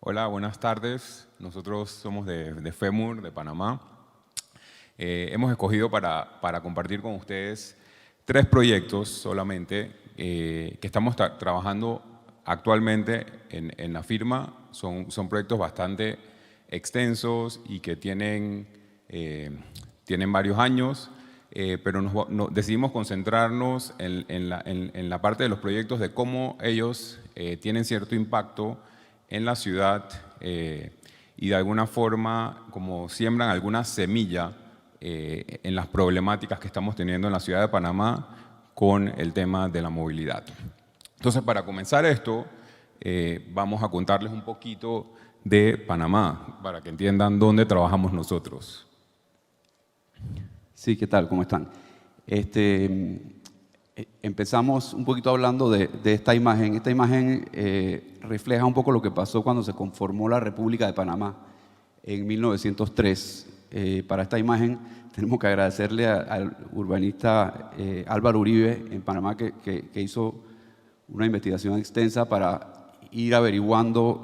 Hola, buenas tardes. Nosotros somos de FEMUR, de Panamá. Hemos escogido para compartir con ustedes 3 proyectos solamente que estamos trabajando actualmente en la firma. Son proyectos bastante extensos y que tienen varios años, pero decidimos concentrarnos en la parte de los proyectos de cómo ellos tienen cierto impacto en la ciudad y de alguna forma como siembran alguna semilla en las problemáticas que estamos teniendo en la ciudad de Panamá con el tema de la movilidad. Entonces, para comenzar esto, vamos a contarles un poquito de Panamá, para que entiendan dónde trabajamos nosotros. Sí, ¿qué tal? ¿Cómo están? Empezamos un poquito hablando de esta imagen. Esta imagen refleja un poco lo que pasó cuando se conformó la República de Panamá en 1903. Para esta imagen tenemos que agradecerle al urbanista Álvaro Uribe en Panamá que hizo una investigación extensa para ir averiguando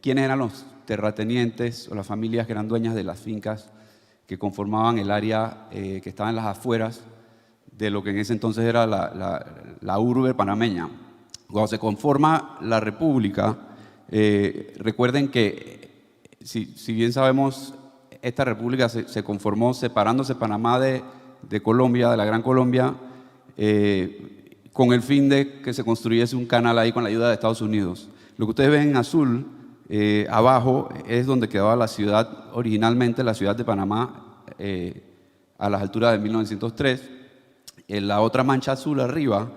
quiénes eran los terratenientes o las familias que eran dueñas de las fincas que conformaban el área que estaba en las afueras de lo que en ese entonces era la urbe panameña. Cuando se conforma la República, recuerden que, si bien sabemos, esta República se conformó separándose Panamá de Colombia, de la Gran Colombia, con el fin de que se construyese un canal ahí con la ayuda de Estados Unidos. Lo que ustedes ven en azul, abajo, es donde quedaba la ciudad, originalmente la ciudad de Panamá, a las alturas de 1903. La otra mancha azul arriba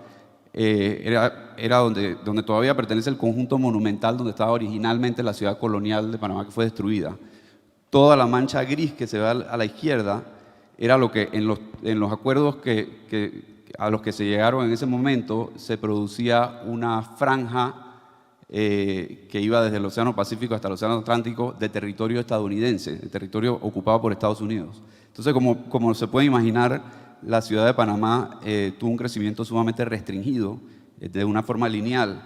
era donde todavía pertenece el conjunto monumental donde estaba originalmente la ciudad colonial de Panamá, que fue destruida. Toda la mancha gris que se ve a la izquierda era lo que en los acuerdos a los que se llegaron en ese momento se producía una franja que iba desde el Océano Pacífico hasta el Océano Atlántico de territorio estadounidense, de territorio ocupado por Estados Unidos. Entonces, como se puede imaginar, la ciudad de Panamá tuvo un crecimiento sumamente restringido, de una forma lineal.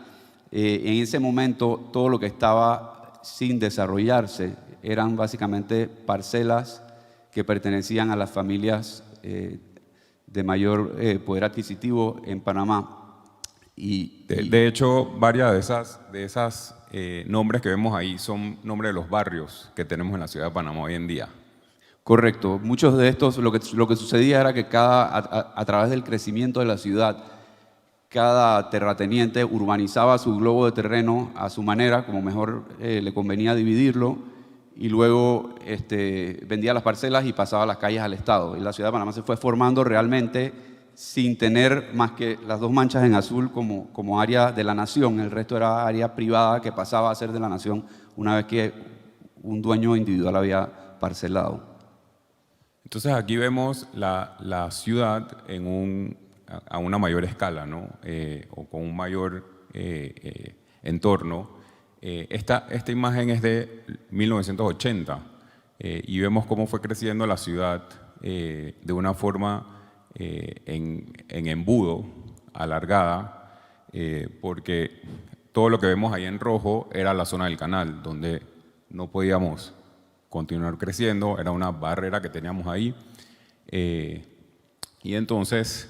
En ese momento, todo lo que estaba sin desarrollarse eran básicamente parcelas que pertenecían a las familias de mayor poder adquisitivo en Panamá. De hecho, varias de esas nombres que vemos ahí son nombres de los barrios que tenemos en la ciudad de Panamá hoy en día. Correcto. Muchos de estos, lo que sucedía era que a través del crecimiento de la ciudad, cada terrateniente urbanizaba su globo de terreno a su manera, como mejor le convenía dividirlo, y luego vendía las parcelas y pasaba las calles al Estado. Y la ciudad de Panamá se fue formando realmente sin tener más que las 2 manchas en azul como área de la nación. El resto era área privada que pasaba a ser de la nación una vez que un dueño individual había parcelado. Entonces aquí vemos la ciudad a una mayor escala, ¿no? O con un mayor entorno. Esta imagen es de 1980 y vemos cómo fue creciendo la ciudad de una forma en embudo, alargada, porque todo lo que vemos ahí en rojo era la zona del canal, donde no podíamos continuar creciendo, era una barrera que teníamos ahí. Y entonces,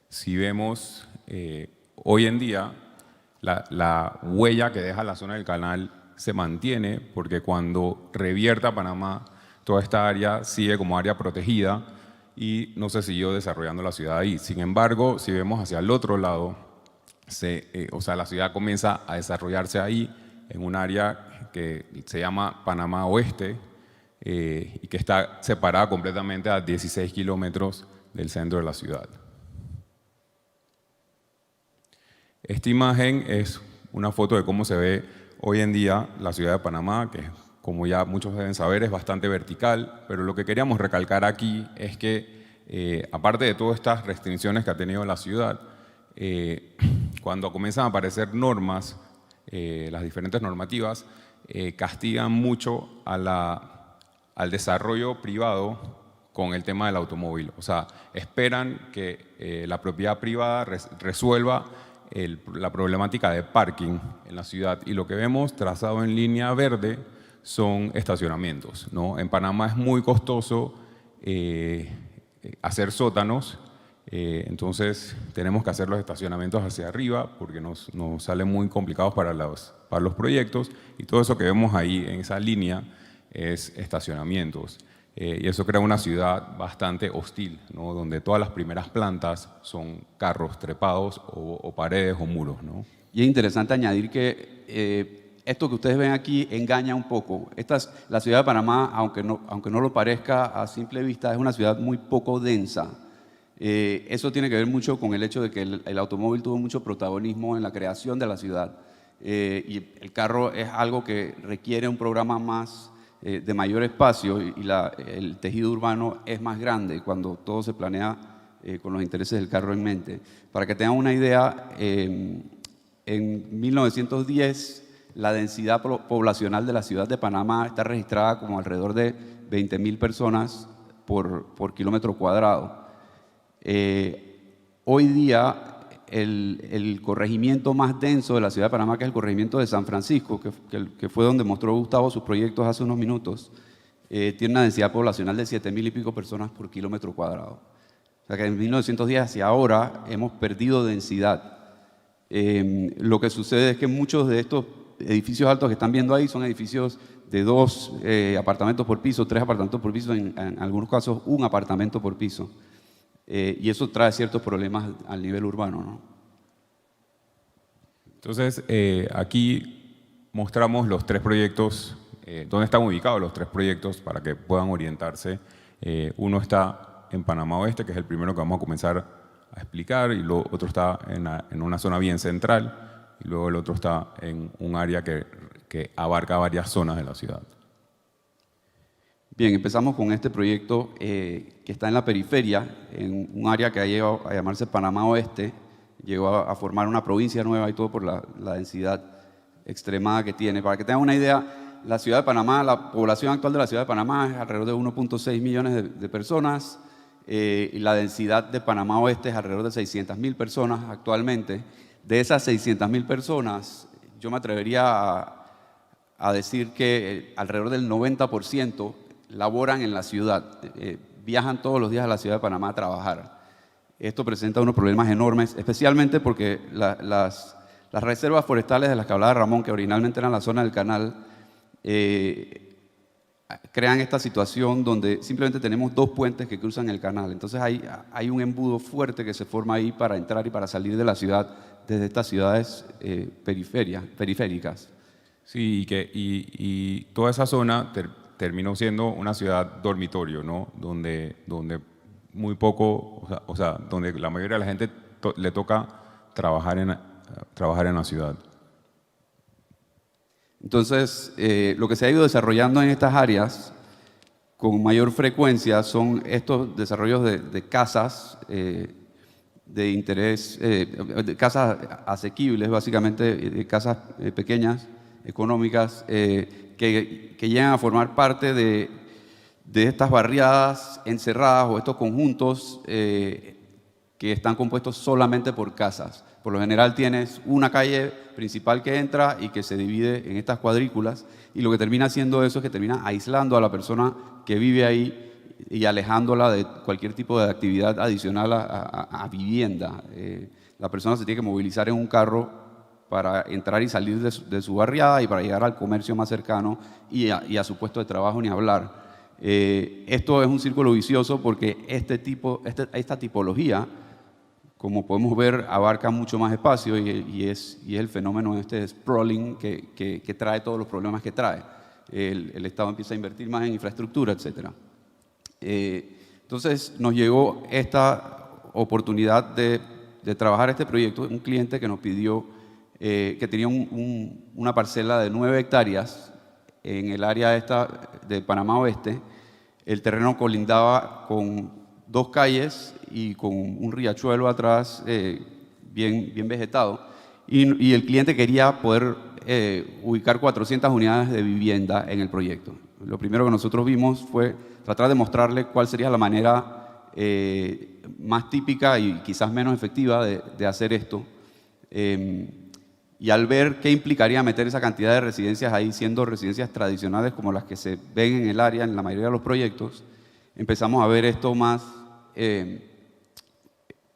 si vemos hoy en día, la huella que deja la zona del canal se mantiene, porque cuando revierta Panamá, toda esta área sigue como área protegida y no se siguió desarrollando la ciudad ahí. Sin embargo, si vemos hacia el otro lado, la ciudad comienza a desarrollarse ahí en un área que se llama Panamá Oeste y que está separada completamente a 16 kilómetros del centro de la ciudad. Esta imagen es una foto de cómo se ve hoy en día la ciudad de Panamá, que como ya muchos deben saber es bastante vertical, pero lo que queríamos recalcar aquí es que aparte de todas estas restricciones que ha tenido la ciudad, cuando comienzan a aparecer normas, las diferentes normativas, castigan mucho al desarrollo privado con el tema del automóvil. O sea, esperan que la propiedad privada resuelva la problemática de parking en la ciudad, y lo que vemos trazado en línea verde son estacionamientos, ¿no? En Panamá es muy costoso hacer sótanos, entonces tenemos que hacer los estacionamientos hacia arriba porque nos salen muy complicados para los proyectos, y todo eso que vemos ahí en esa línea es estacionamientos. Y eso crea una ciudad bastante hostil, ¿no? Donde todas las primeras plantas son carros trepados o paredes o muros, ¿no? Y es interesante añadir que esto que ustedes ven aquí engaña un poco. La ciudad de Panamá, aunque no lo parezca a simple vista, es una ciudad muy poco densa. Eso tiene que ver mucho con el hecho de que el automóvil tuvo mucho protagonismo en la creación de la ciudad. Y el carro es algo que requiere un programa más de mayor espacio, y el tejido urbano es más grande cuando todo se planea con los intereses del carro en mente. Para que tengan una idea, en 1910 la densidad poblacional de la ciudad de Panamá está registrada como alrededor de 20.000 personas por kilómetro cuadrado. Hoy día el corregimiento más denso de la ciudad de Panamá, que es el corregimiento de San Francisco, que fue donde mostró Gustavo sus proyectos hace unos minutos, tiene una densidad poblacional de 7.000 y pico personas por kilómetro cuadrado. O sea que en 1910 hacia ahora hemos perdido densidad. Lo que sucede es que muchos de estos edificios altos que están viendo ahí son edificios de 2 apartamentos por piso, 3 apartamentos por piso, en algunos casos 1 apartamento por piso. Y eso trae ciertos problemas al nivel urbano, ¿no? Entonces, aquí mostramos los 3 proyectos, dónde están ubicados los 3 proyectos para que puedan orientarse. Uno está en Panamá Oeste, que es el primero que vamos a comenzar a explicar, y luego otro está en una zona bien central, y luego el otro está en un área que abarca varias zonas de la ciudad. Bien, empezamos con este proyecto que está en la periferia, en un área que ha llegado a llamarse Panamá Oeste, llegó a formar una provincia nueva y todo por la densidad extremada que tiene. Para que tengan una idea, la ciudad de Panamá, la población actual de la ciudad de Panamá es alrededor de 1.6 millones de personas, y la densidad de Panamá Oeste es alrededor de 600.000 personas actualmente. De esas 600.000 personas, yo me atrevería a decir que alrededor del 90% laboran en la ciudad, viajan todos los días a la ciudad de Panamá a trabajar. Esto presenta unos problemas enormes, especialmente porque las reservas forestales de las que hablaba Ramón, que originalmente eran la zona del canal, crean esta situación donde simplemente tenemos 2 puentes que cruzan el canal. Entonces hay un embudo fuerte que se forma ahí para entrar y para salir de la ciudad desde estas ciudades periféricas. Sí, y toda esa zona terminó siendo una ciudad dormitorio, ¿no? Donde muy poco, o sea, donde la mayoría de la gente le toca trabajar en la ciudad. Entonces, lo que se ha ido desarrollando en estas áreas con mayor frecuencia son estos desarrollos de casas de interés, de casas asequibles, básicamente, de casas pequeñas, económicas, que llegan a formar parte de estas barriadas encerradas o estos conjuntos que están compuestos solamente por casas. Por lo general tienes una calle principal que entra y que se divide en estas cuadrículas, y lo que termina haciendo eso es que termina aislando a la persona que vive ahí y alejándola de cualquier tipo de actividad adicional a vivienda. La persona se tiene que movilizar en un carro para entrar y salir de su barriada y para llegar al comercio más cercano y a su puesto de trabajo, ni hablar. Esto es un círculo vicioso porque esta tipología, como podemos ver, abarca mucho más espacio y es el fenómeno este sprawling que trae todos los problemas que trae. El Estado empieza a invertir más en infraestructura, etc. Entonces nos llegó esta oportunidad de trabajar este proyecto. Un cliente que nos pidió que tenía una parcela de 9 hectáreas en el área esta de Panamá Oeste. El terreno colindaba con 2 calles y con un riachuelo atrás bien vegetado, y el cliente quería poder ubicar 400 unidades de vivienda en el proyecto. Lo primero que nosotros vimos fue tratar de mostrarle cuál sería la manera más típica y quizás menos efectiva de hacer esto. Y al ver qué implicaría meter esa cantidad de residencias ahí, siendo residencias tradicionales como las que se ven en el área, en la mayoría de los proyectos, empezamos a ver esto más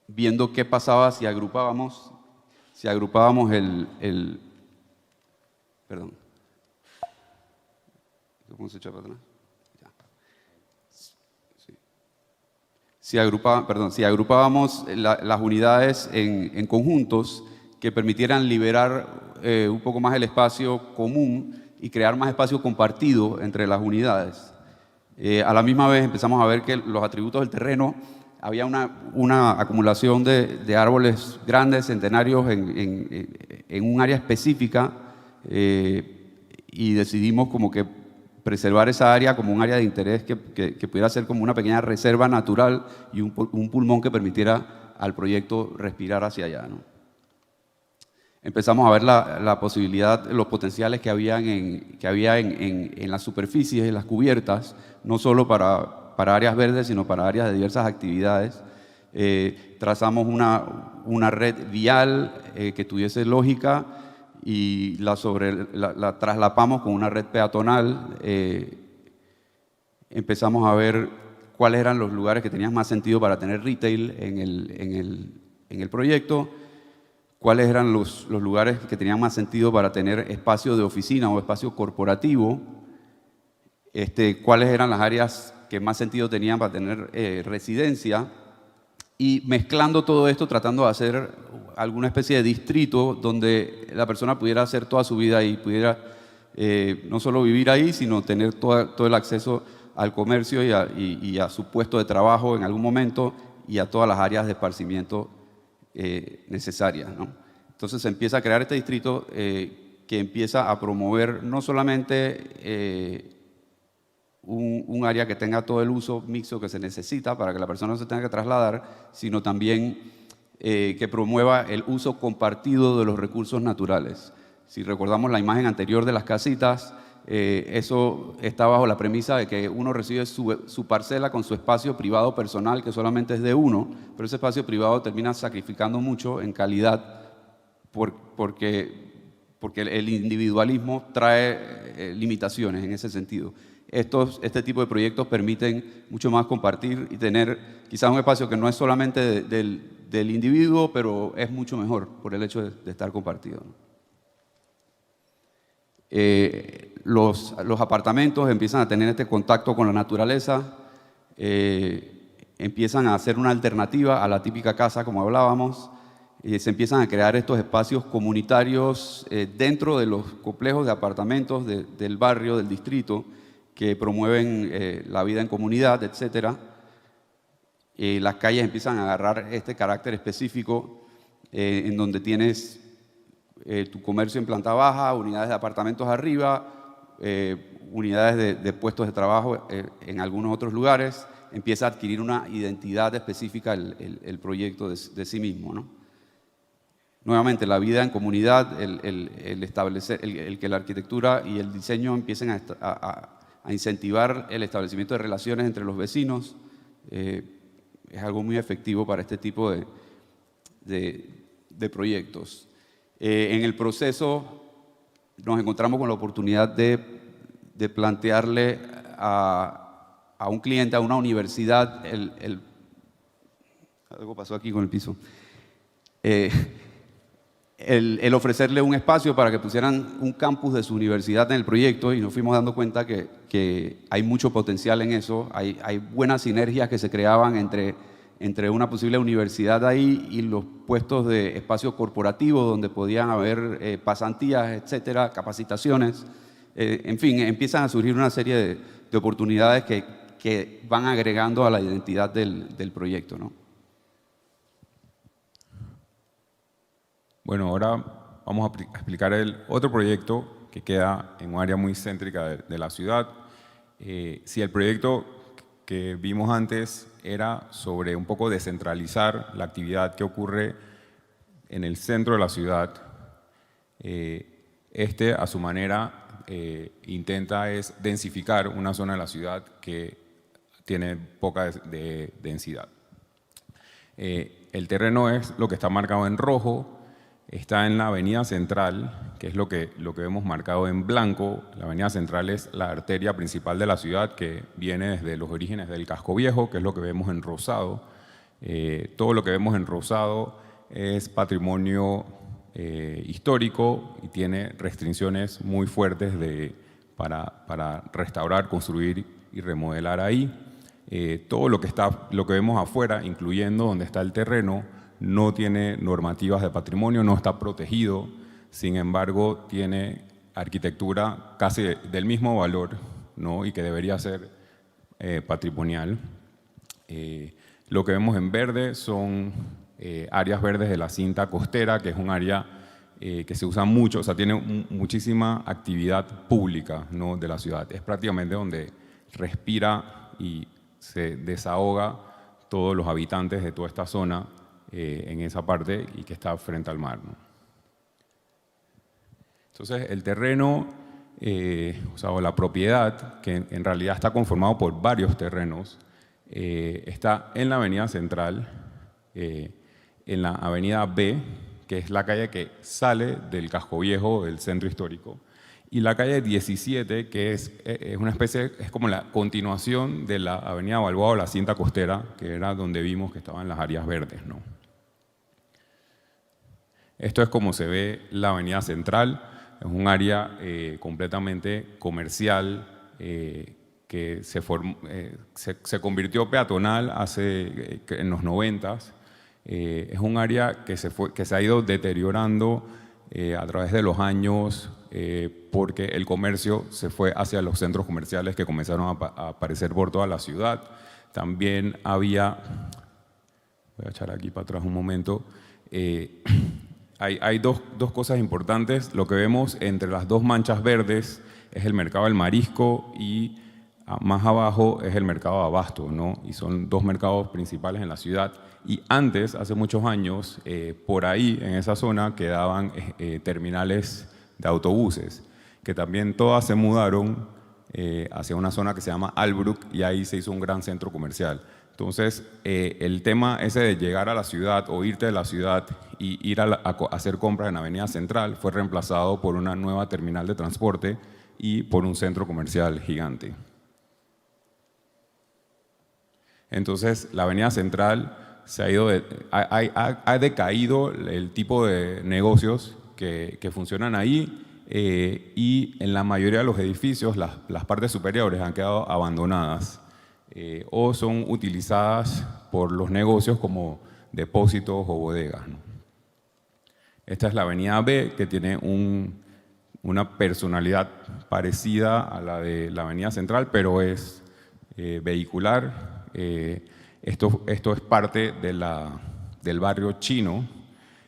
viendo qué pasaba si agrupábamos perdón. ¿Cómo se echa para atrás? Ya. Sí. Si agrupábamos las unidades en conjuntos que permitieran liberar un poco más el espacio común y crear más espacio compartido entre las unidades. A la misma vez empezamos a ver que los atributos del terreno, había una acumulación de árboles grandes, centenarios, en un área específica, y decidimos como que preservar esa área como un área de interés que pudiera ser como una pequeña reserva natural y un pulmón que permitiera al proyecto respirar hacia allá, ¿no? Empezamos a ver la posibilidad, los potenciales que había en las superficies, en las cubiertas, no solo para áreas verdes, sino para áreas de diversas actividades. Trazamos una red vial que tuviese lógica y la traslapamos con una red peatonal. Empezamos a ver cuáles eran los lugares que tenían más sentido para tener retail en el proyecto, cuáles eran los lugares que tenían más sentido para tener espacio de oficina o espacio corporativo, cuáles eran las áreas que más sentido tenían para tener residencia, y mezclando todo esto, tratando de hacer alguna especie de distrito donde la persona pudiera hacer toda su vida y pudiera no solo vivir ahí, sino tener todo el acceso al comercio y a su puesto de trabajo en algún momento y a todas las áreas de esparcimiento necesarias, ¿no? Entonces se empieza a crear este distrito que empieza a promover no solamente un área que tenga todo el uso mixto que se necesita para que la persona no se tenga que trasladar, sino también que promueva el uso compartido de los recursos naturales. Si recordamos la imagen anterior de las casitas, eso está bajo la premisa de que uno recibe su parcela con su espacio privado personal, que solamente es de uno, pero ese espacio privado termina sacrificando mucho en calidad porque el individualismo trae limitaciones en ese sentido. Este tipo de proyectos permiten mucho más compartir y tener quizás un espacio que no es solamente del individuo, pero es mucho mejor por el hecho de estar compartido, ¿no? Los apartamentos empiezan a tener este contacto con la naturaleza, empiezan a ser una alternativa a la típica casa, como hablábamos, y se empiezan a crear estos espacios comunitarios dentro de los complejos de apartamentos del barrio, del distrito, que promueven la vida en comunidad, etc. Las calles empiezan a agarrar este carácter específico en donde tienes tu comercio en planta baja, unidades de apartamentos arriba, unidades de puestos de trabajo en algunos otros lugares. Empieza a adquirir una identidad específica el proyecto de sí mismo, ¿no? Nuevamente, la vida en comunidad, el que la arquitectura y el diseño empiecen a incentivar el establecimiento de relaciones entre los vecinos, es algo muy efectivo para este tipo de proyectos. En el proceso nos encontramos con la oportunidad de plantearle a un cliente, a una universidad, algo pasó aquí con el piso, el ofrecerle un espacio para que pusieran un campus de su universidad en el proyecto, y nos fuimos dando cuenta que hay mucho potencial en eso, hay buenas sinergias que se creaban entre una posible universidad ahí y los puestos de espacio corporativo donde podían haber pasantías, etcétera, capacitaciones. En fin, empiezan a surgir una serie de oportunidades que van agregando a la identidad del proyecto, ¿no? Bueno, ahora vamos a explicar el otro proyecto que queda en un área muy céntrica de la ciudad. Si el proyecto que vimos antes era sobre un poco descentralizar la actividad que ocurre en el centro de la ciudad, a su manera intenta es densificar una zona de la ciudad que tiene poca densidad. El terreno es lo que está marcado en rojo. está en la Avenida Central, que es lo que vemos marcado en blanco. La Avenida Central es la arteria principal de la ciudad que viene desde los orígenes del Casco Viejo, que es lo que vemos en rosado. Todo lo que vemos en rosado es patrimonio histórico y tiene restricciones muy fuertes para restaurar, construir y remodelar ahí. Todo lo que vemos afuera, incluyendo donde está el terreno, no tiene normativas de patrimonio, no está protegido, sin embargo tiene arquitectura casi del mismo valor, ¿no? Y que debería ser patrimonial. Lo que vemos en verde son áreas verdes de la cinta costera, que es un área que se usa mucho, o sea, tiene muchísima actividad pública, ¿no? De la ciudad. Es prácticamente donde respira y se desahoga todos los habitantes de toda esta zona en esa parte y que está frente al mar, ¿no? Entonces, el terreno, o la propiedad, que en realidad está conformado por varios terrenos, está en la Avenida Central, en la Avenida B, que es la calle que sale del Casco Viejo, del centro histórico, y la calle 17, que es una especie, es como la continuación de la Avenida Balboa o la cinta costera, que era donde vimos que estaban las áreas verdes, ¿no? Esto es como se ve la Avenida Central, es un área completamente comercial que se convirtió peatonal en los 90s. Es un área que se ha ido deteriorando a través de los años porque el comercio se fue hacia los centros comerciales que comenzaron a aparecer por toda la ciudad. También había, voy a echar aquí para atrás un momento, hay dos cosas importantes. Lo que vemos entre las dos manchas verdes es el mercado del marisco y más abajo es el mercado de abasto, ¿no? Y son dos mercados principales en la ciudad. Y antes, hace muchos años, por ahí, en esa zona, quedaban terminales de autobuses, que también todas se mudaron hacia una zona que se llama Albrook y ahí se hizo un gran centro comercial. Entonces, el tema ese de llegar a la ciudad o irte de la ciudad y ir a hacer compras en Avenida Central fue reemplazado por una nueva terminal de transporte y por un centro comercial gigante. Entonces, la Avenida Central ha decaído el tipo de negocios que funcionan ahí y en la mayoría de los edificios las partes superiores han quedado abandonadas o son utilizadas por los negocios como depósitos o bodegas, ¿no? Esta es la Avenida B, que tiene una personalidad parecida a la de la Avenida Central, pero es vehicular. Esto es parte del barrio chino,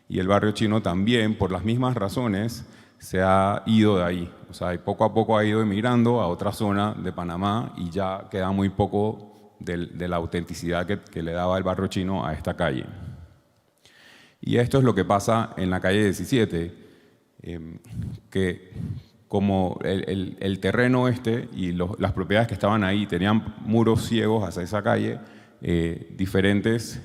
y el barrio chino también, por las mismas razones, se ha ido de ahí. O sea, poco a poco ha ido emigrando a otra zona de Panamá y ya queda muy poco de la autenticidad que le daba el barrio chino a esta calle. Y esto es lo que pasa en la calle 17, que como el terreno y las propiedades que estaban ahí tenían muros ciegos hacia esa calle, diferentes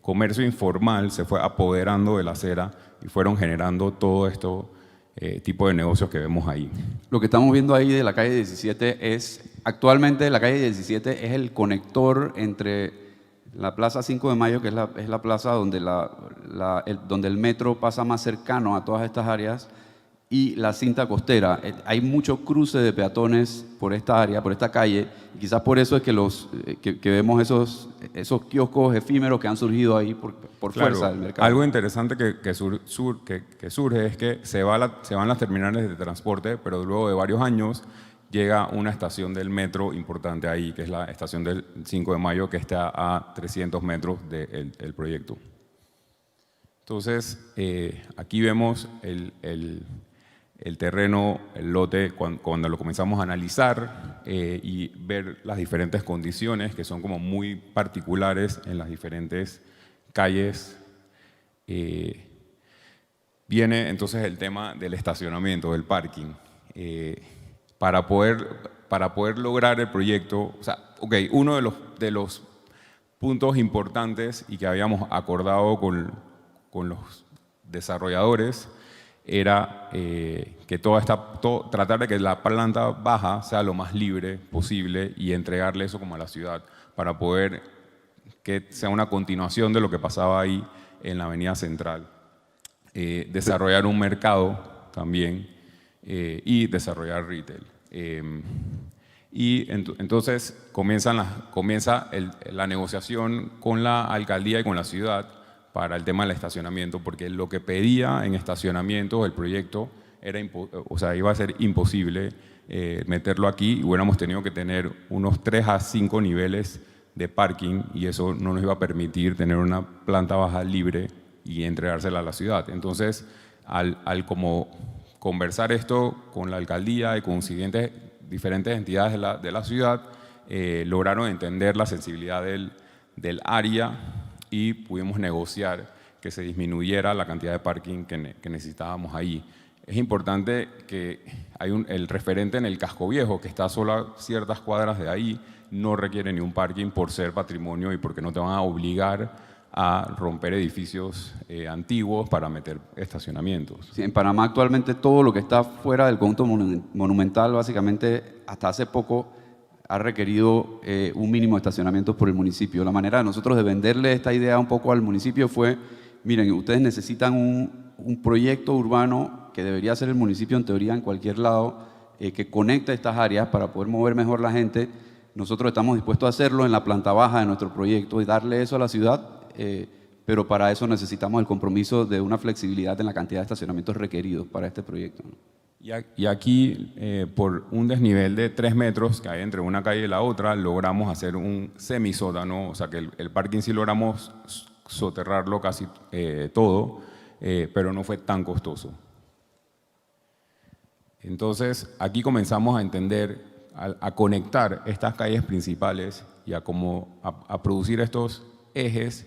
comercio informal se fue apoderando de la acera y fueron generando todo esto tipo de negocios que vemos ahí. Lo que estamos viendo ahí de la calle 17 actualmente la calle 17 es el conector entre la Plaza 5 de Mayo, que es la plaza donde, donde el metro pasa más cercano a todas estas áreas, y la cinta costera. Hay mucho cruce de peatones por esta área, por esta calle, y quizás por eso es que vemos esos kioscos efímeros que han surgido ahí por Claro, fuerza del mercado. algo interesante que surge es que se van las terminales de transporte, pero luego de varios años llega una estación del metro importante ahí, que es la estación del 5 de Mayo, que está a 300 metros del proyecto. Entonces, aquí vemos el terreno, el lote, cuando lo comenzamos a analizar y ver las diferentes condiciones que son como muy particulares en las diferentes calles. Viene entonces el tema del estacionamiento, del parking. Para poder lograr el proyecto, o sea, uno de los puntos importantes y que habíamos acordado con los desarrolladores era que tratar de que la planta baja sea lo más libre posible y entregarle eso como a la ciudad para poder que sea una continuación de lo que pasaba ahí en la avenida central. Desarrollar un mercado también y desarrollar retail. Entonces comienza la negociación con la alcaldía y con la ciudad para el tema del estacionamiento, porque lo que pedía en estacionamiento el proyecto iba a ser imposible meterlo aquí y hubiéramos tenido que tener unos 3 a 5 niveles de parking y eso no nos iba a permitir tener una planta baja libre y entregársela a la ciudad. Entonces, al como conversar esto con la alcaldía y con diferentes entidades de la ciudad, lograron entender la sensibilidad del área y pudimos negociar que se disminuyera la cantidad de parking que necesitábamos ahí. Es importante que el referente en el Casco Viejo, que está solo a ciertas cuadras de ahí, no requiere ni un parking por ser patrimonio y porque no te van a obligar a romper edificios antiguos para meter estacionamientos. Sí, en Panamá actualmente todo lo que está fuera del conjunto monumental, básicamente hasta hace poco ha requerido un mínimo de estacionamientos por el municipio. La manera de nosotros de venderle esta idea un poco al municipio fue, miren, ustedes necesitan un proyecto urbano que debería ser el municipio en teoría en cualquier lado, que conecte estas áreas para poder mover mejor la gente. Nosotros estamos dispuestos a hacerlo en la planta baja de nuestro proyecto y darle eso a la ciudad, pero para eso necesitamos el compromiso de una flexibilidad en la cantidad de estacionamientos requeridos para este proyecto, ¿no? Y aquí, por un desnivel de 3 metros que hay entre una calle y la otra, logramos hacer un semisótano, o sea que el parking sí logramos soterrarlo casi todo, pero no fue tan costoso. Entonces, aquí comenzamos a entender, a conectar estas calles principales y a producir estos ejes,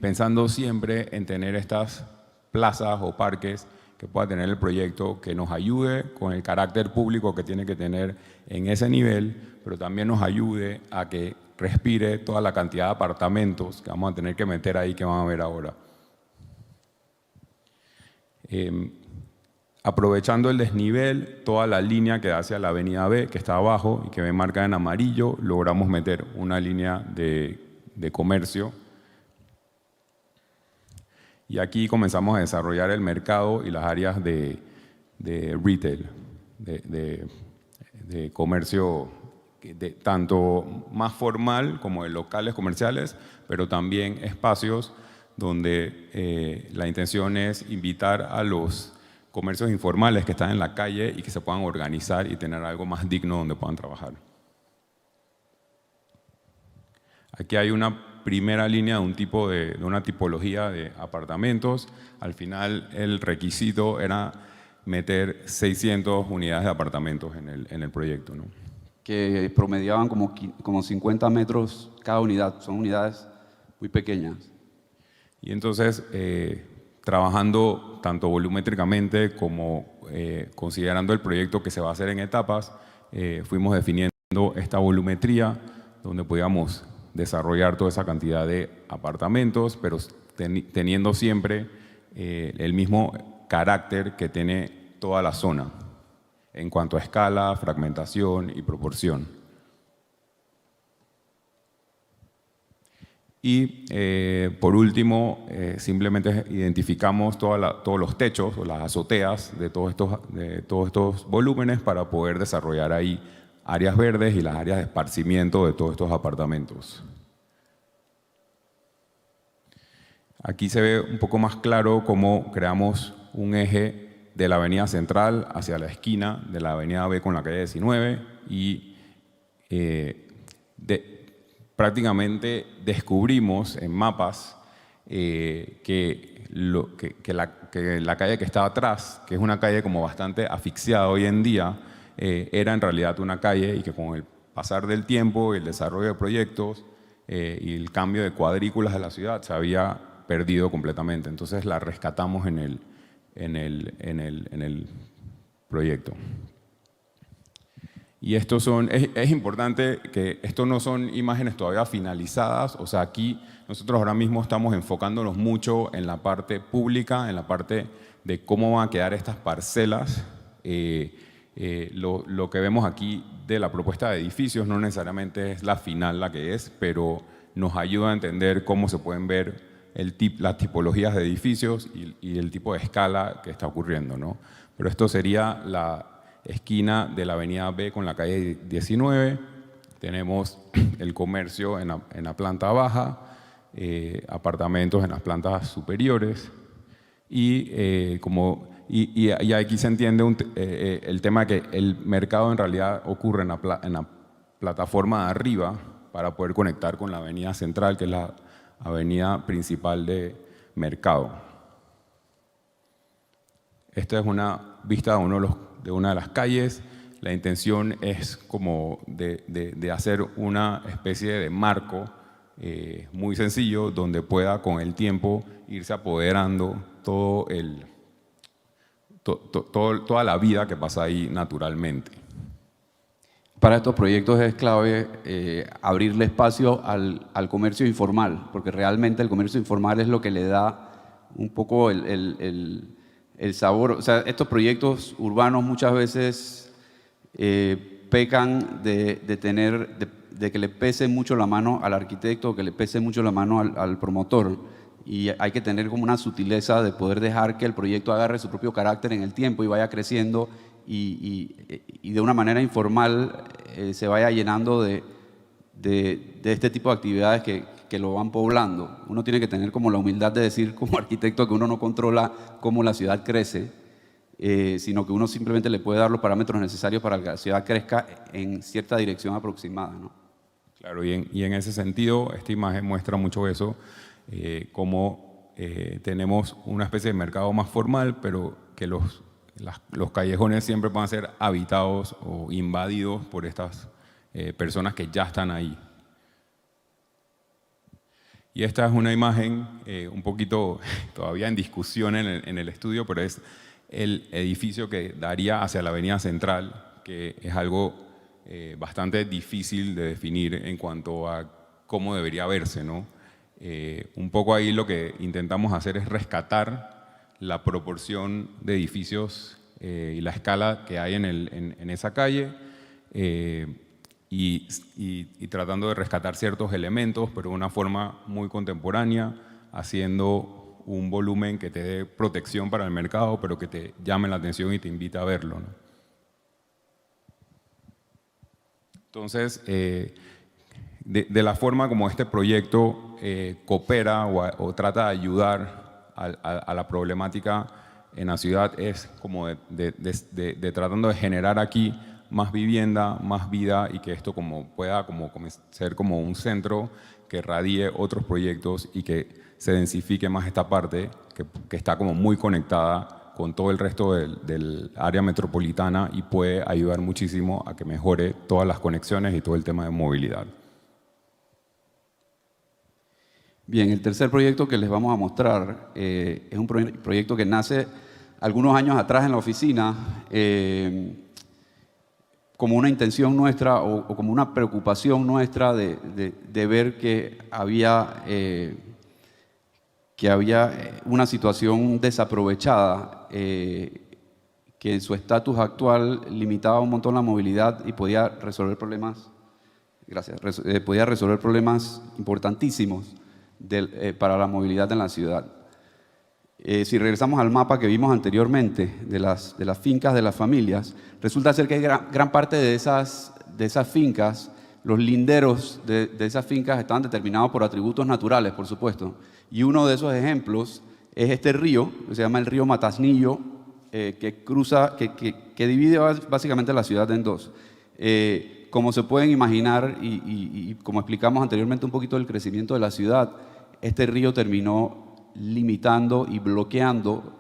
pensando siempre en tener estas plazas o parques que pueda tener el proyecto, que nos ayude con el carácter público que tiene que tener en ese nivel, pero también nos ayude a que respire toda la cantidad de apartamentos que vamos a tener que meter ahí, que van a ver ahora. Aprovechando el desnivel, toda la línea que da hacia la avenida B, que está abajo y que ve marcada en amarillo, logramos meter una línea de comercio. Y aquí comenzamos a desarrollar el mercado y las áreas de retail, de comercio tanto más formal como de locales comerciales, pero también espacios donde la intención es invitar a los comercios informales que están en la calle y que se puedan organizar y tener algo más digno donde puedan trabajar. Aquí hay una primera línea de una tipología de apartamentos. Al final el requisito era meter 600 unidades de apartamentos en el proyecto, ¿no? Que promediaban como 50 metros cada unidad, son unidades muy pequeñas. Y entonces, trabajando tanto volumétricamente como considerando el proyecto que se va a hacer en etapas, fuimos definiendo esta volumetría donde podíamos desarrollar toda esa cantidad de apartamentos, pero teniendo siempre el mismo carácter que tiene toda la zona en cuanto a escala, fragmentación y proporción. Y por último, simplemente identificamos todos los techos o las azoteas de todos estos volúmenes para poder desarrollar ahí áreas verdes y las áreas de esparcimiento de todos estos apartamentos. Aquí se ve un poco más claro cómo creamos un eje de la avenida central hacia la esquina de la avenida B con la calle 19 y prácticamente descubrimos en mapas que la calle que estaba atrás, que es una calle como bastante asfixiada hoy en día, era en realidad una calle y que con el pasar del tiempo, el desarrollo de proyectos y el cambio de cuadrículas de la ciudad se había perdido completamente. Entonces la rescatamos en el proyecto. Y estos son, es importante que estos no son imágenes todavía finalizadas, o sea, aquí nosotros ahora mismo estamos enfocándonos mucho en la parte pública, en la parte de cómo van a quedar estas parcelas. Lo que vemos aquí de la propuesta de edificios no necesariamente es la final la que es, pero nos ayuda a entender cómo se pueden ver las tipologías de edificios y el tipo de escala que está ocurriendo, ¿no? Pero esto sería la esquina de la avenida B con la calle 19, tenemos el comercio en la planta baja, apartamentos en las plantas superiores y aquí se entiende el tema de que el mercado en realidad ocurre en la plataforma de arriba para poder conectar con la avenida central, que es la avenida principal de Mercado. Esta es una vista de una de las calles. La intención es como de hacer una especie de marco muy sencillo donde pueda con el tiempo irse apoderando toda la vida que pasa ahí naturalmente. Para estos proyectos es clave abrirle espacio al comercio informal, porque realmente el comercio informal es lo que le da un poco el sabor. O sea, estos proyectos urbanos muchas veces pecan de que le pese mucho la mano al arquitecto, que le pese mucho la mano al promotor. Y hay que tener como una sutileza de poder dejar que el proyecto agarre su propio carácter en el tiempo y vaya creciendo y de una manera informal se vaya llenando de este tipo de actividades que lo van poblando. Uno tiene que tener como la humildad de decir como arquitecto que uno no controla cómo la ciudad crece, sino que uno simplemente le puede dar los parámetros necesarios para que la ciudad crezca en cierta dirección aproximada, ¿no? Claro, y en ese sentido, esta imagen muestra mucho eso, cómo tenemos una especie de mercado más formal, pero que los callejones siempre van a ser habitados o invadidos por estas personas que ya están ahí. Y esta es una imagen un poquito todavía en discusión en el estudio, pero es el edificio que daría hacia la avenida central, que es algo bastante difícil de definir en cuanto a cómo debería verse, ¿no? Un poco ahí lo que intentamos hacer es rescatar la proporción de edificios y la escala que hay en esa calle y tratando de rescatar ciertos elementos, pero de una forma muy contemporánea, haciendo un volumen que te dé protección para el mercado, pero que te llame la atención y te invite a verlo, ¿no? Entonces, de la forma como este proyecto coopera o trata de ayudar a la problemática en la ciudad es como de tratando de generar aquí más vivienda, más vida y que esto pueda ser como un centro que radie otros proyectos y que se densifique más esta parte que está como muy conectada con todo el resto del área metropolitana y puede ayudar muchísimo a que mejore todas las conexiones y todo el tema de movilidad. Bien, el tercer proyecto que les vamos a mostrar es un proyecto que nace algunos años atrás en la oficina como una intención nuestra o como una preocupación nuestra de ver que había una situación desaprovechada que en su estatus actual limitaba un montón la movilidad y podía resolver problemas, podía resolver problemas importantísimos para la movilidad en la ciudad. Si regresamos al mapa que vimos anteriormente de las fincas de las familias, resulta ser que hay gran parte de esas fincas, los linderos de esas fincas estaban determinados por atributos naturales, por supuesto. Y uno de esos ejemplos es este río, que se llama el río Matasnillo, que divide básicamente la ciudad en dos. Como se pueden imaginar y como explicamos anteriormente un poquito del crecimiento de la ciudad, este río terminó limitando y bloqueando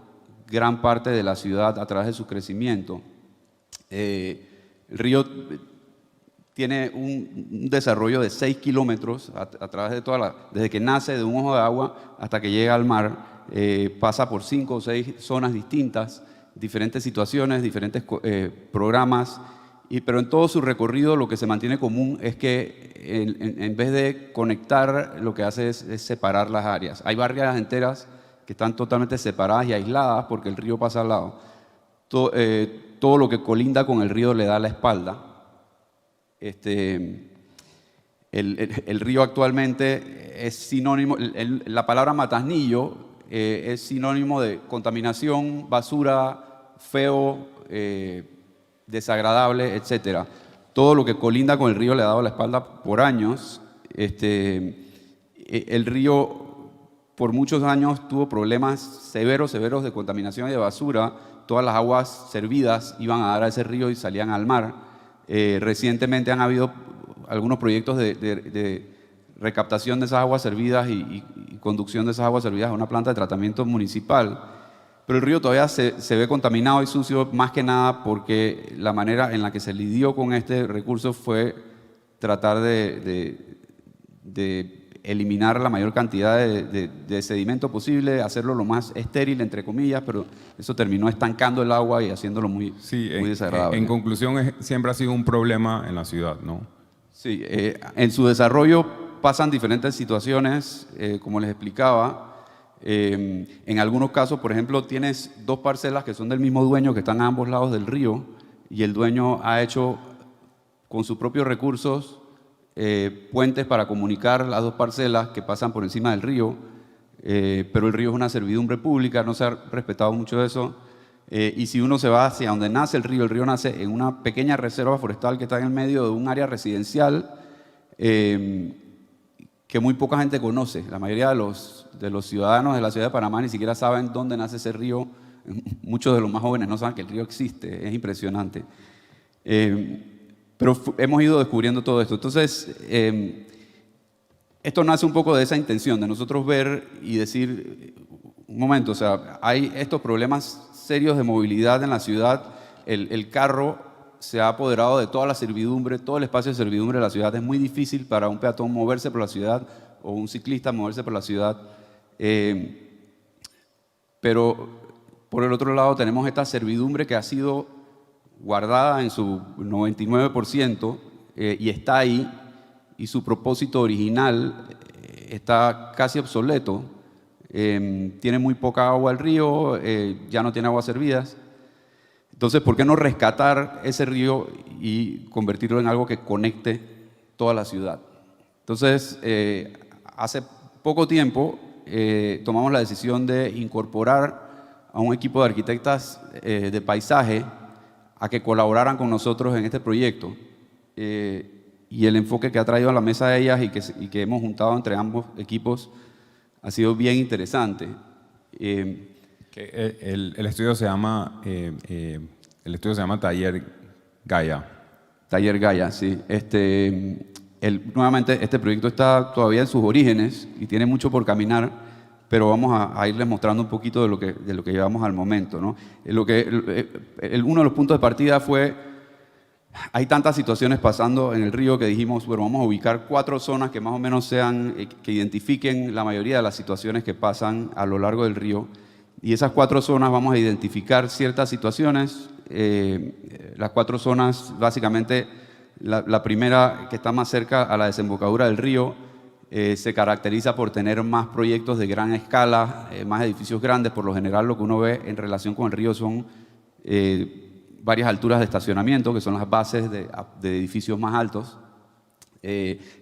gran parte de la ciudad a través de su crecimiento. El río tiene un desarrollo de 6 kilómetros a través de desde que nace de un ojo de agua hasta que llega al mar, pasa por 5 o 6 zonas distintas, diferentes situaciones, diferentes programas pero en todo su recorrido lo que se mantiene común es que en vez de conectar, lo que hace es separar las áreas. Hay barriadas enteras que están totalmente separadas y aisladas porque el río pasa al lado. Todo lo que colinda con el río le da la espalda. El río actualmente es sinónimo, la palabra Matasnillo es sinónimo de contaminación, basura, feo, desagradable, etc. Todo lo que colinda con el río le ha dado la espalda por años. El río por muchos años tuvo problemas severos de contaminación y de basura. Todas las aguas servidas iban a dar a ese río y salían al mar. Recientemente han habido algunos proyectos de recaptación de esas aguas servidas y conducción de esas aguas servidas a una planta de tratamiento municipal. Pero el río todavía se ve contaminado y sucio, más que nada porque la manera en la que se lidió con este recurso fue tratar de eliminar la mayor cantidad de sedimento posible, hacerlo lo más estéril, entre comillas, pero eso terminó estancando el agua y haciéndolo muy desagradable. En conclusión, siempre ha sido un problema en la ciudad, ¿no? Sí, en su desarrollo pasan diferentes situaciones, como les explicaba. En algunos casos, por ejemplo, tienes dos parcelas que son del mismo dueño, que están a ambos lados del río, y el dueño ha hecho con sus propios recursos puentes para comunicar las dos parcelas que pasan por encima del río, pero el río es una servidumbre pública, no se ha respetado mucho eso. Y si uno se va hacia donde nace el río nace en una pequeña reserva forestal que está en el medio de un área residencial que muy poca gente conoce. La mayoría de los ciudadanos de la ciudad de Panamá ni siquiera saben dónde nace ese río. Muchos de los más jóvenes no saben que el río existe, es impresionante. Pero hemos ido descubriendo todo esto. Entonces, esto nace un poco de esa intención, de nosotros ver y decir, un momento, o sea, hay estos problemas serios de movilidad en la ciudad. El carro se ha apoderado de toda la servidumbre, todo el espacio de servidumbre de la ciudad. Es muy difícil para un peatón moverse por la ciudad o un ciclista moverse por la ciudad. Pero por el otro lado tenemos esta servidumbre que ha sido guardada en su 99% y está ahí, y su propósito original está casi obsoleto. Tiene muy poca agua el río, ya no tiene aguas servidas. Entonces, ¿por qué no rescatar ese río y convertirlo en algo que conecte toda la ciudad? Entonces, hace poco tiempo tomamos la decisión de incorporar a un equipo de arquitectas de paisaje a que colaboraran con nosotros en este proyecto. Y el enfoque que ha traído a la mesa de ellas y que hemos juntado entre ambos equipos ha sido bien interesante. El estudio se llama Taller Gaia. Taller Gaia, sí. Nuevamente, este proyecto está todavía en sus orígenes y tiene mucho por caminar, pero vamos a irles mostrando un poquito de lo que llevamos al momento, ¿no? Uno de los puntos de partida fue, hay tantas situaciones pasando en el río que dijimos, bueno, vamos a ubicar 4 zonas que más o menos que identifiquen la mayoría de las situaciones que pasan a lo largo del río. Y esas 4 zonas vamos a identificar ciertas situaciones. Las 4 zonas, básicamente, la primera, que está más cerca a la desembocadura del río, se caracteriza por tener más proyectos de gran escala, más edificios grandes. Por lo general, lo que uno ve en relación con el río son varias alturas de estacionamiento, que son las bases de edificios más altos.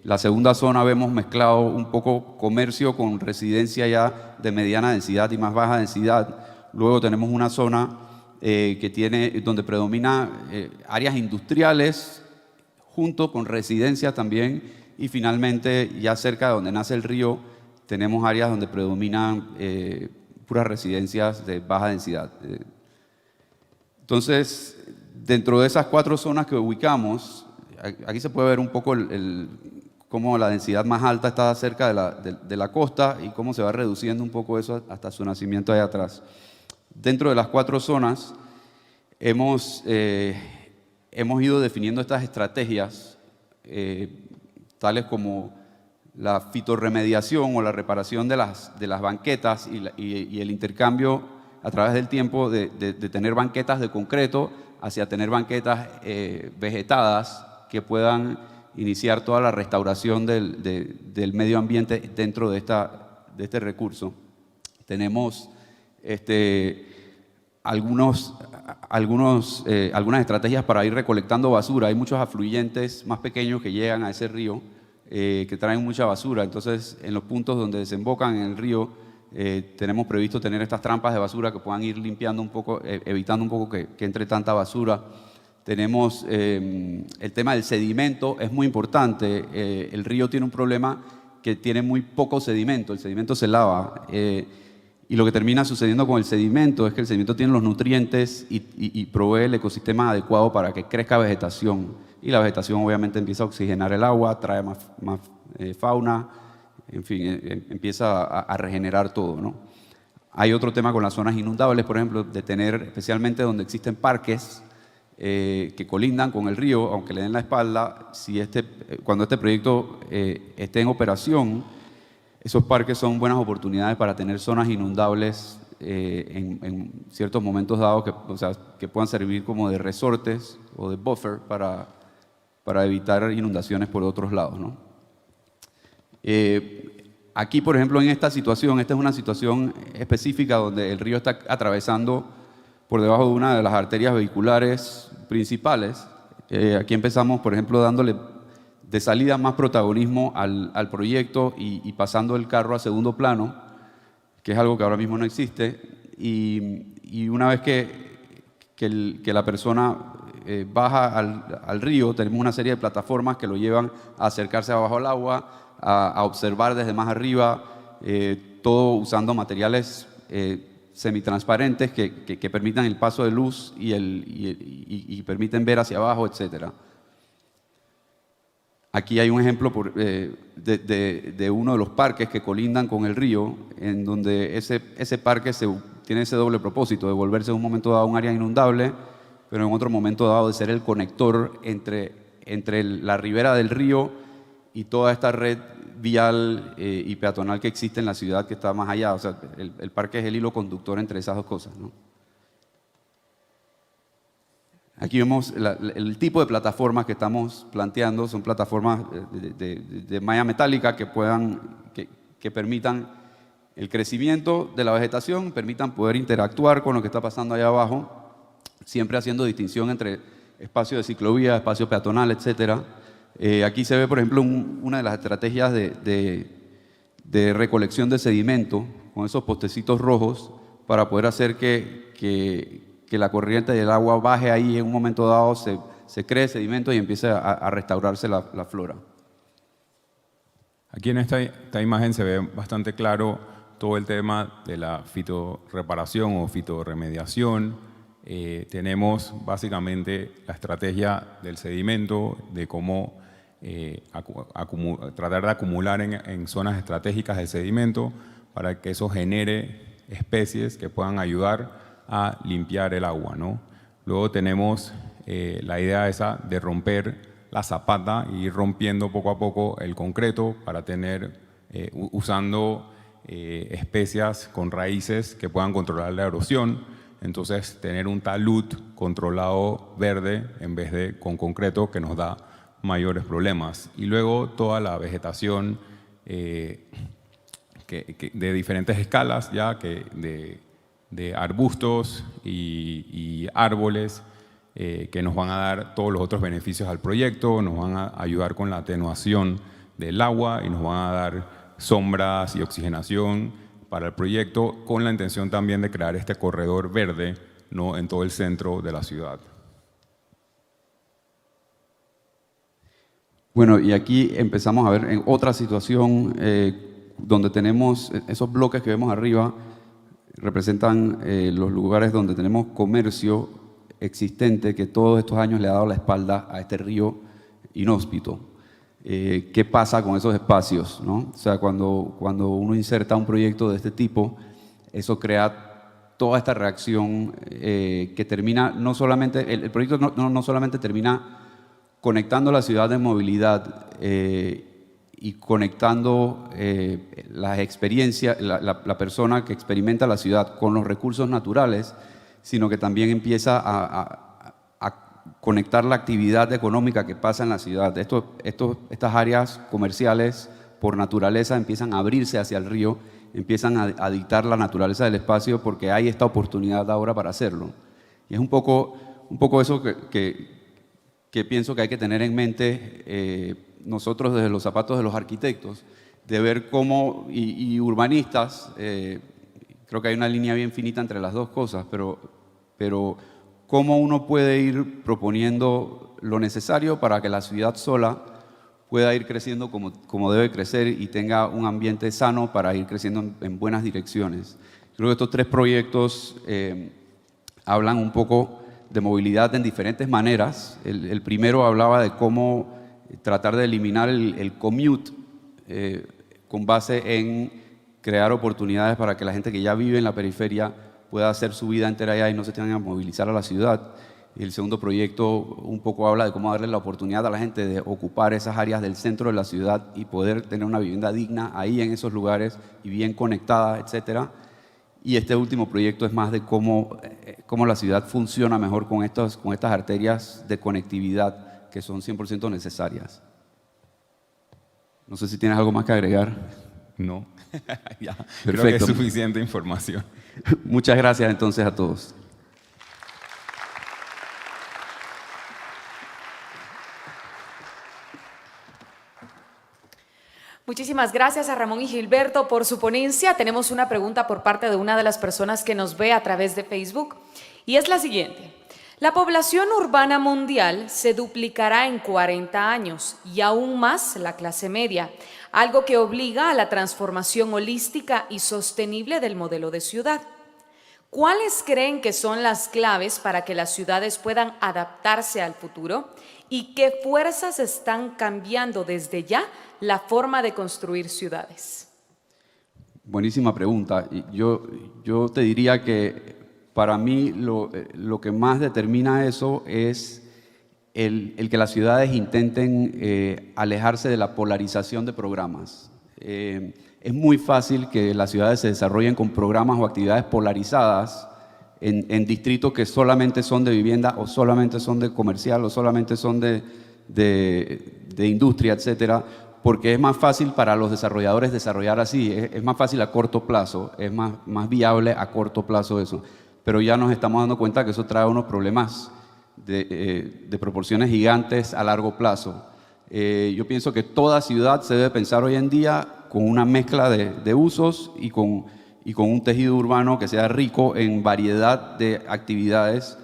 La segunda zona vemos mezclado un poco comercio con residencia ya de mediana densidad y más baja densidad. Luego tenemos una zona donde predomina áreas industriales junto con residencias también. Y finalmente, ya cerca de donde nace el río, tenemos áreas donde predominan puras residencias de baja densidad. Entonces, dentro de esas 4 zonas que ubicamos, aquí se puede ver un poco cómo la densidad más alta está cerca de la costa y cómo se va reduciendo un poco eso hasta su nacimiento allá atrás. Dentro de las 4 zonas hemos ido definiendo estas estrategias, tales como la fitorremediación o la reparación de las banquetas y el intercambio a través del tiempo de tener banquetas de concreto hacia tener banquetas vegetadas que puedan iniciar toda la restauración del medio ambiente dentro de este recurso. Tenemos algunas estrategias para ir recolectando basura. Hay muchos afluentes más pequeños que llegan a ese río que traen mucha basura. Entonces, en los puntos donde desembocan en el río, tenemos previsto tener estas trampas de basura que puedan ir limpiando un poco, evitando un poco que entre tanta basura. Tenemos el tema del sedimento, es muy importante. El río tiene un problema que tiene muy poco sedimento, el sedimento se lava. Y lo que termina sucediendo con el sedimento es que el sedimento tiene los nutrientes y provee el ecosistema adecuado para que crezca vegetación. Y la vegetación obviamente empieza a oxigenar el agua, trae más fauna, en fin, empieza a regenerar todo, ¿no? Hay otro tema con las zonas inundables, por ejemplo, de tener, especialmente donde existen parques que colindan con el río, aunque le den la espalda, cuando este proyecto esté en operación, esos parques son buenas oportunidades para tener zonas inundables en ciertos momentos dados que puedan servir como de resortes o de buffer para evitar inundaciones por otros lados, ¿no? Aquí, por ejemplo, en esta situación, esta es una situación específica donde el río está atravesando por debajo de una de las arterias vehiculares principales. Aquí empezamos, por ejemplo, dándole de salida más protagonismo al proyecto y pasando el carro a segundo plano, que es algo que ahora mismo no existe. Y una vez que la persona baja al río, tenemos una serie de plataformas que lo llevan a acercarse abajo al agua, a observar desde más arriba, todo usando materiales semitransparentes que permitan el paso de luz y permiten ver hacia abajo, etc. Aquí hay un ejemplo de uno de los parques que colindan con el río, en donde ese parque tiene ese doble propósito, de volverse en un momento dado un área inundable, pero en otro momento dado de ser el conector entre la ribera del río y toda esta red vial y peatonal que existe en la ciudad que está más allá. O sea, el parque es el hilo conductor entre esas dos cosas, ¿no? Aquí vemos el tipo de plataformas que estamos planteando. Son plataformas de malla metálica que permitan el crecimiento de la vegetación, permitan poder interactuar con lo que está pasando allá abajo, siempre haciendo distinción entre espacio de ciclovía, espacio peatonal, etc. Aquí se ve, por ejemplo, una de las estrategias de recolección de sedimento con esos postecitos rojos para poder hacer que la corriente del agua baje ahí en un momento dado, se cree sedimento y empiece a restaurarse la flora. Aquí en esta imagen se ve bastante claro todo el tema de la fitorreparación o fitorremediación. Tenemos básicamente la estrategia del sedimento, de cómo tratar de acumular en zonas estratégicas de sedimento para que eso genere especies que puedan ayudar a limpiar el agua, ¿no? Luego tenemos la idea esa de romper la zapata y ir rompiendo poco a poco el concreto para tener, usando especias con raíces que puedan controlar la erosión. Entonces, tener un talud controlado verde en vez de con concreto, que nos da mayores problemas. Y luego toda la vegetación de diferentes escalas, ya que de arbustos y árboles que nos van a dar todos los otros beneficios al proyecto, nos van a ayudar con la atenuación del agua y nos van a dar sombras y oxigenación para el proyecto, con la intención también de crear este corredor verde, ¿no?, en todo el centro de la ciudad. Bueno, y aquí empezamos a ver en otra situación donde tenemos esos bloques que vemos arriba, representan los lugares donde tenemos comercio existente que todos estos años le ha dado la espalda a este río inhóspito. ¿Qué pasa con esos espacios, ¿no? O sea, cuando uno inserta un proyecto de este tipo, eso crea toda esta reacción que termina no solamente, el proyecto no solamente termina conectando la ciudad de movilidad y conectando las experiencias, la persona que experimenta la ciudad con los recursos naturales, sino que también empieza a conectar la actividad económica que pasa en la ciudad. Estas áreas comerciales por naturaleza empiezan a abrirse hacia el río, empiezan a dictar la naturaleza del espacio porque hay esta oportunidad ahora para hacerlo. Y es un poco eso que pienso que hay que tener en mente nosotros desde los zapatos de los arquitectos, de ver cómo, y urbanistas, creo que hay una línea bien finita entre las dos cosas, pero cómo uno puede ir proponiendo lo necesario para que la ciudad sola pueda ir creciendo como debe crecer y tenga un ambiente sano para ir creciendo en buenas direcciones. Creo que estos 3 proyectos hablan un poco de movilidad en diferentes maneras. El primero hablaba de cómo tratar de eliminar el commute con base en crear oportunidades para que la gente que ya vive en la periferia pueda hacer su vida entera allá y no se tengan que movilizar a la ciudad. El segundo proyecto un poco habla de cómo darle la oportunidad a la gente de ocupar esas áreas del centro de la ciudad y poder tener una vivienda digna ahí en esos lugares y bien conectada, etcétera. Y este último proyecto es más de cómo la ciudad funciona mejor con estas arterias de conectividad que son 100% necesarias. No sé si tienes algo más que agregar. No, ya, Perfecto. creo que es suficiente información. Muchas gracias entonces a todos. Muchísimas gracias a Ramón y Gilberto por su ponencia. Tenemos una pregunta por parte de una de las personas que nos ve a través de Facebook y es la siguiente. La población urbana mundial se duplicará en 40 años y aún más la clase media, algo que obliga a la transformación holística y sostenible del modelo de ciudad. ¿Cuáles creen que son las claves para que las ciudades puedan adaptarse al futuro? ¿Y qué fuerzas están cambiando desde ya la forma de construir ciudades? Buenísima pregunta. Yo te diría que para mí lo que más determina eso es el que las ciudades intenten alejarse de la polarización de programas. Es muy fácil que las ciudades se desarrollen con programas o actividades polarizadas en distritos que solamente son de vivienda o solamente son de comercial o solamente son de industria, etcétera, porque es más fácil para los desarrolladores desarrollar así, es más fácil a corto plazo, es más viable a corto plazo eso. Pero ya nos estamos dando cuenta que eso trae unos problemas de proporciones gigantes a largo plazo. Yo pienso que toda ciudad se debe pensar hoy en día con una mezcla de usos y con un tejido urbano que sea rico en variedad de actividades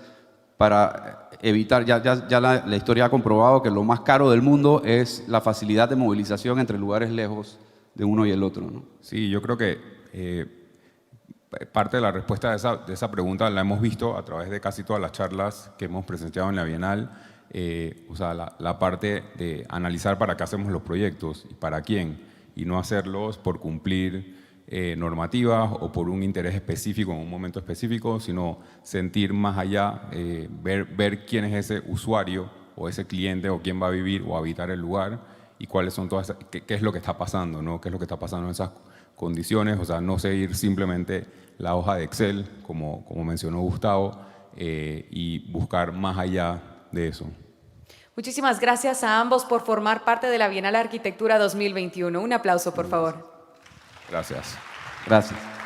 para evitar, ya la historia ha comprobado que lo más caro del mundo es la facilidad de movilización entre lugares lejos de uno y el otro, ¿no? Sí, yo creo que parte de la respuesta de esa pregunta la hemos visto a través de casi todas las charlas que hemos presenciado en la Bienal. O sea, la parte de analizar para qué hacemos los proyectos y para quién, y no hacerlos por cumplir normativas o por un interés específico en un momento específico, sino sentir más allá, ver quién es ese usuario o ese cliente o quién va a vivir o habitar el lugar y cuáles son todas, qué es lo que está pasando, ¿no? Qué es lo que está pasando en esas condiciones, o sea, no seguir simplemente la hoja de Excel, como mencionó Gustavo, y buscar más allá de eso. Muchísimas gracias a ambos por formar parte de la Bienal Arquitectura 2021. Un aplauso, por favor. Gracias. Gracias.